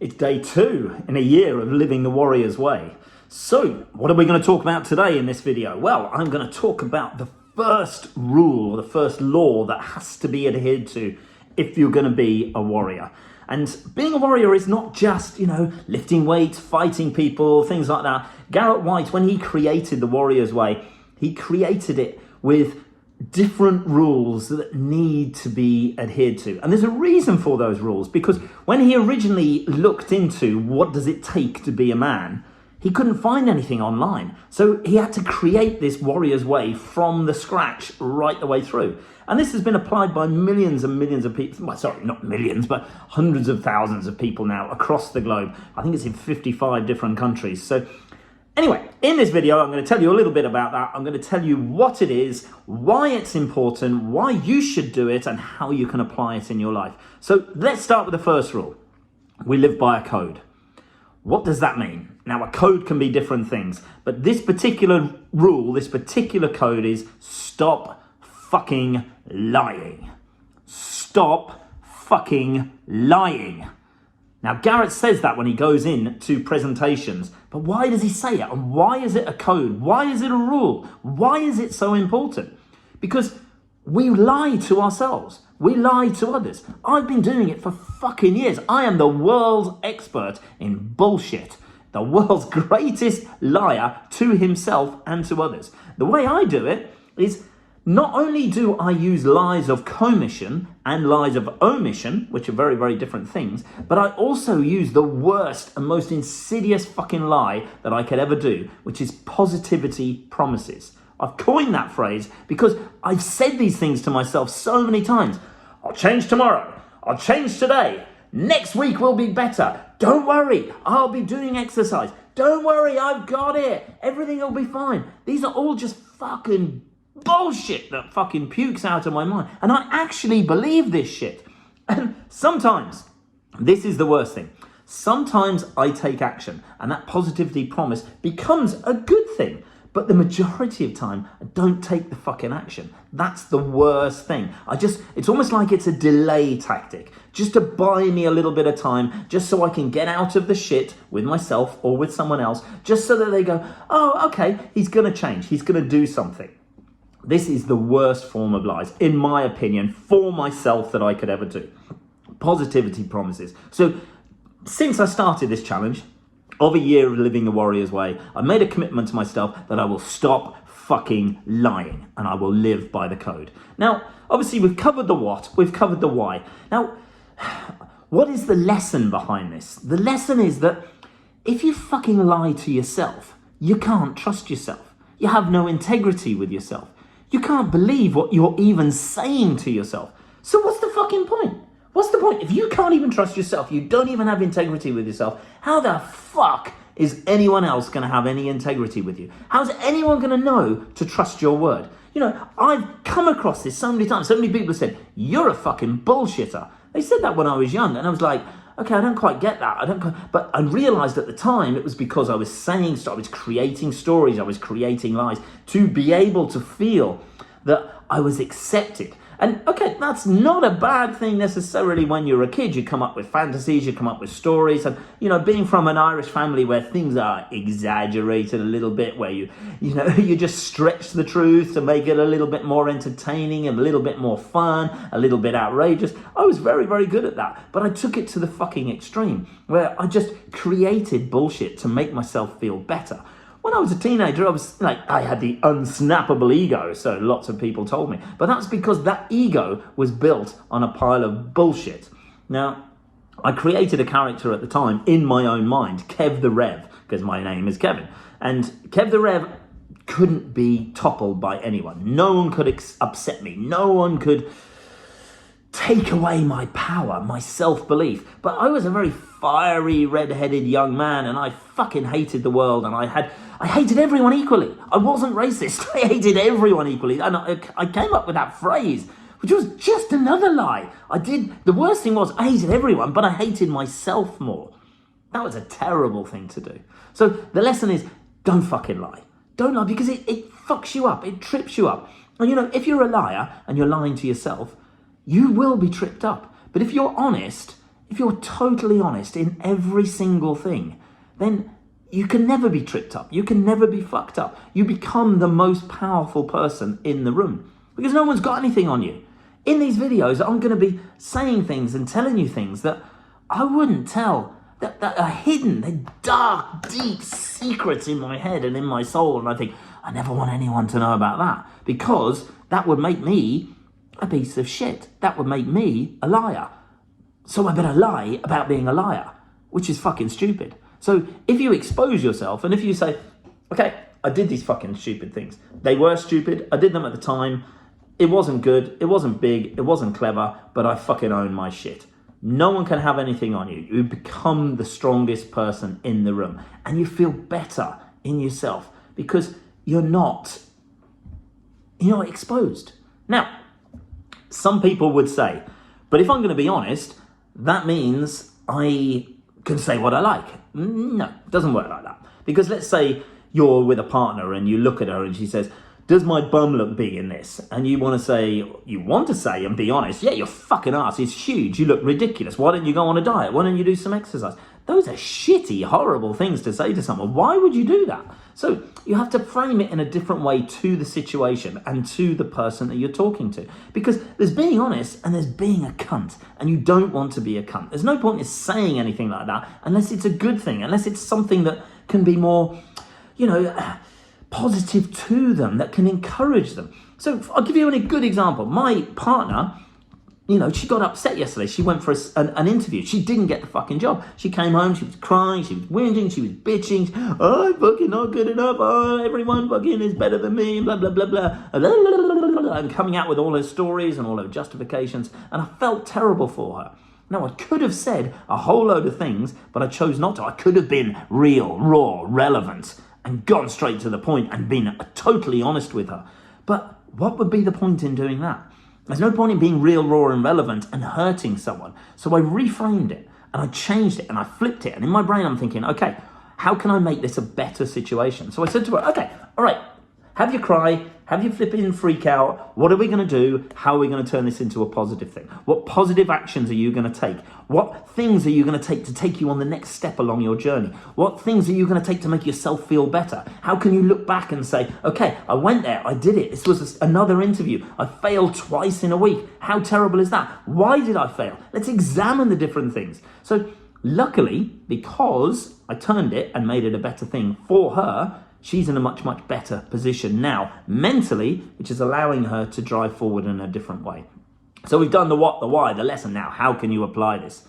It's day 2 in a year of living the warrior's way. So, what are we going to talk about today in this video? Well, I'm going to talk about the first rule, the first law that has to be adhered to if you're going to be a warrior. And being a warrior is not just, lifting weights, fighting people, things like that. Garrett White, when he created the warrior's way, he created it with different rules that need to be adhered to. And there's a reason for those rules, because when he originally looked into what does it take to be a man, he couldn't find anything online. So he had to create this warrior's way from the scratch right the way through. And this has been applied by millions and millions of people. Well, sorry, not millions, but hundreds of thousands of people now across the globe. I think it's in 55 different countries. So anyway, in this video, I'm going to tell you a little bit about that. I'm going to tell you what it is, why it's important, why you should do it, and how you can apply it in your life. So let's start with the first rule. We live by a code. What does that mean? Now, a code can be different things, but this particular rule, this particular code is stop fucking lying. Stop fucking lying. Now, Garrett says that when he goes in to presentations, but why does he say it? And why is it a code? Why is it a rule? Why is it so important? Because we lie to ourselves. We lie to others. I've been doing it for fucking years. I am the world's expert in bullshit. The world's greatest liar to himself and to others. The way I do it is not only do I use lies of commission and lies of omission, which are very, very different things, but I also use the worst and most insidious fucking lie that I could ever do, which is positivity promises. I've coined that phrase because I've said these things to myself so many times. I'll change tomorrow. I'll change today. Next week will be better. Don't worry, I'll be doing exercise. Don't worry, I've got it. Everything will be fine. These are all just fucking bullshit that fucking pukes out of my mind. And I actually believe this shit. And sometimes, this is the worst thing. Sometimes I take action and that positivity promise becomes a good thing. But the majority of time, I don't take the fucking action. That's the worst thing. It's almost like it's a delay tactic, just to buy me a little bit of time, just so I can get out of the shit with myself or with someone else, just so that they go, oh, okay, he's going to change. He's going to do something. This is the worst form of lies, in my opinion, for myself that I could ever do. Positivity promises. So since I started this challenge of a year of living the warrior's way, I made a commitment to myself that I will stop fucking lying and I will live by the code. Now, obviously we've covered the what, we've covered the why. Now, what is the lesson behind this? The lesson is that if you fucking lie to yourself, you can't trust yourself. You have no integrity with yourself. You can't believe what you're even saying to yourself. So what's the fucking point? What's the point? If you can't even trust yourself, you don't even have integrity with yourself, how the fuck is anyone else going to have any integrity with you? How's anyone going to know to trust your word? I've come across this so many times. So many people have said, you're a fucking bullshitter. They said that when I was young, and I was like, okay, I don't quite get that. But I realized at the time it was because I was saying stuff, I was creating stories, I was creating lies to be able to feel that I was accepted. And okay, that's not a bad thing necessarily when you're a kid. You come up with fantasies, you come up with stories. And, being from an Irish family where things are exaggerated a little bit, where you just stretch the truth to make it a little bit more entertaining and a little bit more fun, a little bit outrageous. I was very, very good at that. But I took it to the fucking extreme where I just created bullshit to make myself feel better. When I was a teenager, I had the unsnappable ego, so lots of people told me. But that's because that ego was built on a pile of bullshit. Now, I created a character at the time in my own mind, Kev the Rev, because my name is Kevin. And Kev the Rev couldn't be toppled by anyone. No one could upset me. No one could take away my power, my self-belief. But I was a very fiery, red-headed young man, and I fucking hated the world, and I hated everyone equally. I wasn't racist. I hated everyone equally. And I came up with that phrase, which was just another lie. The worst thing was I hated everyone, but I hated myself more. That was a terrible thing to do. So the lesson is, don't fucking lie. Don't lie, because it fucks you up. It trips you up. And if you're a liar and you're lying to yourself, you will be tripped up. But if you're honest, if you're totally honest in every single thing, then you can never be tripped up. You can never be fucked up. You become the most powerful person in the room because no one's got anything on you. In these videos, I'm going to be saying things and telling you things that I wouldn't tell, that are hidden. They're dark, deep secrets in my head and in my soul. And I think, I never want anyone to know about that because that would make me a piece of shit. That would make me a liar. So I better lie about being a liar, which is fucking stupid. So if you expose yourself and if you say, okay, I did these fucking stupid things. They were stupid. I did them at the time. It wasn't good. It wasn't big. It wasn't clever, but I fucking own my shit. No one can have anything on you. You become the strongest person in the room and you feel better in yourself because you're not exposed. Now, some people would say, but if I'm going to be honest, that means I can say what I like. No, it doesn't work like that. Because let's say you're with a partner and you look at her and she says, does my bum look big in this? And you want to say and be honest, yeah, your fucking ass is huge. You look ridiculous. Why don't you go on a diet? Why don't you do some exercise? Those are shitty, horrible things to say to someone. Why would you do that? So you have to frame it in a different way to the situation and to the person that you're talking to. Because there's being honest and there's being a cunt. And you don't want to be a cunt. There's no point in saying anything like that unless it's a good thing, unless it's something that can be more, positive to them, that can encourage them. So I'll give you a good example. My partner, she got upset yesterday. She went for an interview. She didn't get the fucking job. She came home, she was crying, she was whinging, she was bitching. Oh, I'm fucking not good enough. Oh, everyone fucking is better than me, blah, blah, blah, blah. And coming out with all her stories and all her justifications. And I felt terrible for her. Now, I could have said a whole load of things, but I chose not to. I could have been real, raw, relevant, and gone straight to the point and been totally honest with her. But what would be the point in doing that? There's no point in being real, raw, and relevant and hurting someone. So I reframed it and I changed it and I flipped it. And in my brain, I'm thinking, okay, how can I make this a better situation? So I said to her, okay, all right, have you cry, have you flipping freak out? What are we going to do? How are we going to turn this into a positive thing? What positive actions are you going to take? What things are you going to take you on the next step along your journey? What things are you going to take to make yourself feel better? How can you look back and say, okay, I went there, I did it. This was another interview. I failed twice in a week. How terrible is that? Why did I fail? Let's examine the different things. So luckily, because I turned it and made it a better thing for her, she's in a much, much better position now, mentally, which is allowing her to drive forward in a different way. So we've done the what, the why, the lesson. Now, how can you apply this?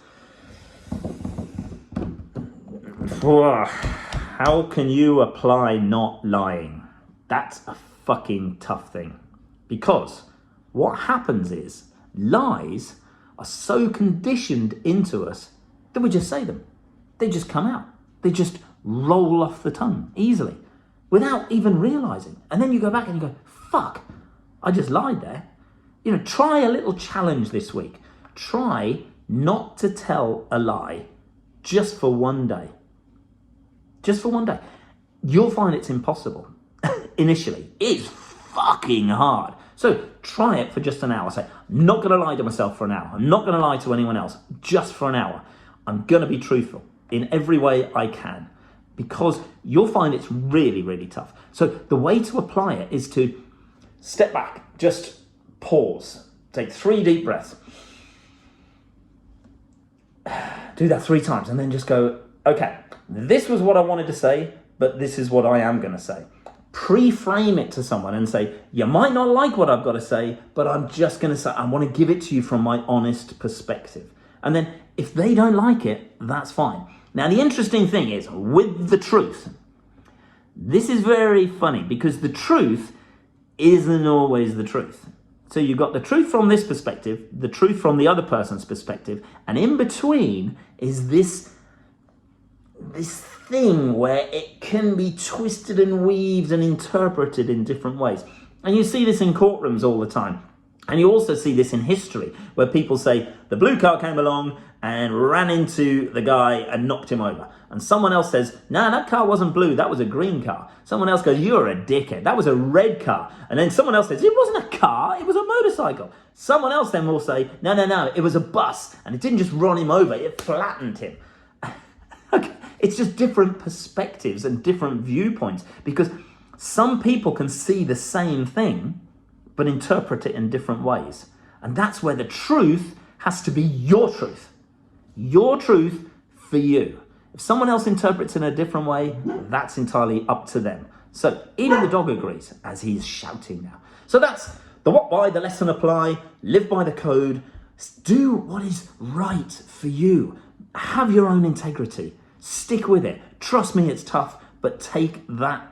How can you apply not lying? That's a fucking tough thing. Because what happens is lies are so conditioned into us that we just say them. They just come out. They just roll off the tongue easily, without even realizing. And then you go back and you go, fuck, I just lied there. Try a little challenge this week. Try not to tell a lie just for one day. Just for one day. You'll find it's impossible initially. It's fucking hard. So try it for just an hour. Say, I'm not going to lie to myself for an hour. I'm not going to lie to anyone else just for an hour. I'm going to be truthful in every way I can. Because you'll find it's really, really tough. So the way to apply it is to step back, just pause, take 3 deep breaths. Do that 3 times and then just go, okay, this was what I wanted to say, but this is what I am going to say. Pre-frame it to someone and say, you might not like what I've got to say, but I'm just going to say, I want to give it to you from my honest perspective. And then if they don't like it, that's fine. Now, the interesting thing is, with the truth, this is very funny because the truth isn't always the truth. So you've got the truth from this perspective, the truth from the other person's perspective, and in between is this thing where it can be twisted and weaved and interpreted in different ways. And you see this in courtrooms all the time. And you also see this in history, where people say, the blue car came along, and ran into the guy and knocked him over. And someone else says, no, that car wasn't blue, that was a green car. Someone else goes, you're a dickhead, that was a red car. And then someone else says, it wasn't a car, it was a motorcycle. Someone else then will say, no, it was a bus. And it didn't just run him over, it flattened him. Okay. It's just different perspectives and different viewpoints, because some people can see the same thing, but interpret it in different ways. And that's where the truth has to be your truth. Your truth for you. If someone else interprets it in a different way, that's entirely up to them. So even the dog agrees, as he's shouting now. So that's the what, why, the lesson apply, live by the code, do what is right for you. Have your own integrity. Stick with it. Trust me, it's tough, but take that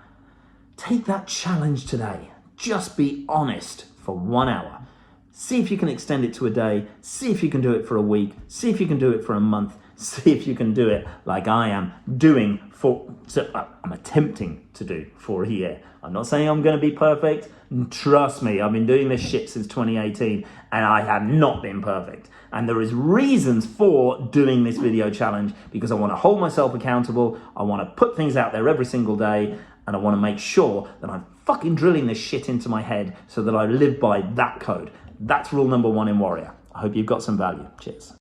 challenge today. Just be honest for 1 hour. See if you can extend it to a day. See if you can do it for a week. See if you can do it for a month. See if you can do it like I am doing I'm attempting to do for a year. I'm not saying I'm going to be perfect. Trust me, I've been doing this shit since 2018 and I have not been perfect. And there is reasons for doing this video challenge, because I want to hold myself accountable. I want to put things out there every single day, and I want to make sure that I'm fucking drilling this shit into my head so that I live by that code. That's rule number 1 in Warrior. I hope you've got some value. Cheers.